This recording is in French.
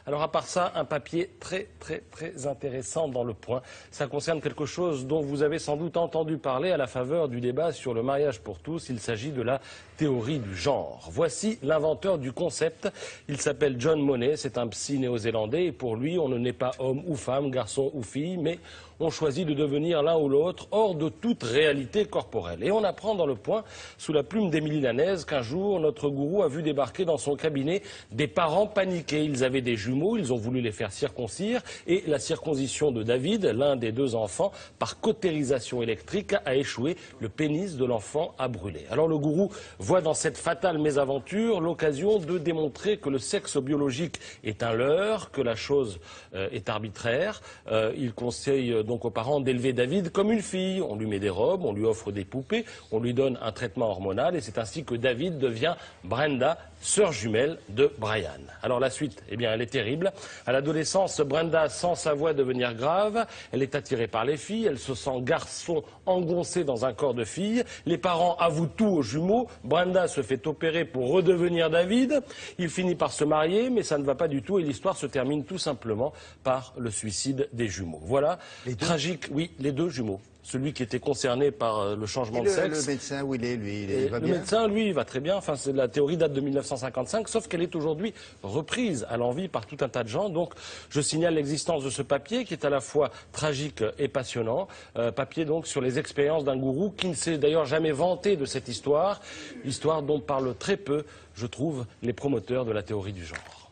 Alors à part ça, un papier très intéressant dans Le Point. Ça concerne quelque chose dont vous avez sans doute entendu parler à la faveur du débat sur le mariage pour tous. Il s'agit de la théorie du genre. Voici l'inventeur du concept. Il s'appelle John Monnet, c'est un psy néo-zélandais et pour lui, on ne naît pas homme ou femme, garçon ou fille, mais on choisit de devenir l'un ou l'autre hors de toute réalité corporelle. Et on apprend dans Le Point, sous la plume d'Émilie Lanaise, qu'un jour, notre gourou a vu débarquer dans son cabinet des parents paniqués. Ils avaient des jumeaux, ils ont voulu les faire circoncire et la circoncision de David, l'un des deux enfants, par cautérisation électrique, a échoué. Le pénis de l'enfant a brûlé. Alors le gourou voit dans cette fatale mésaventure l'occasion de démontrer que le sexe biologique est un leurre, que la chose est arbitraire. Il conseille donc aux parents d'élever David comme une fille. On lui met des robes, on lui offre des poupées, on lui donne un traitement hormonal et c'est ainsi que David devient Brenda, sœur jumelle de Brian. Alors la suite, eh bien, elle est terrible. À l'adolescence, Brenda sent sa voix devenir grave. Elle est attirée par les filles. Elle se sent garçon engoncé dans un corps de fille. Les parents avouent tout aux jumeaux. Brenda se fait opérer pour redevenir David. Il finit par se marier, mais ça ne va pas du tout et l'histoire se termine tout simplement par le suicide des jumeaux. Voilà, tragique, oui, les deux jumeaux. Celui qui était concerné par le changement de sexe. Le médecin, où il est, lui, il va bien? Le médecin, lui, il va très bien. Enfin, la théorie date de 1955, sauf qu'elle est aujourd'hui reprise à l'envi par tout un tas de gens. Donc, je signale l'existence de ce papier qui est à la fois tragique et passionnant. Papier, donc, sur les expériences d'un gourou qui ne s'est d'ailleurs jamais vanté de cette histoire. Histoire dont parlent très peu, je trouve, les promoteurs de la théorie du genre.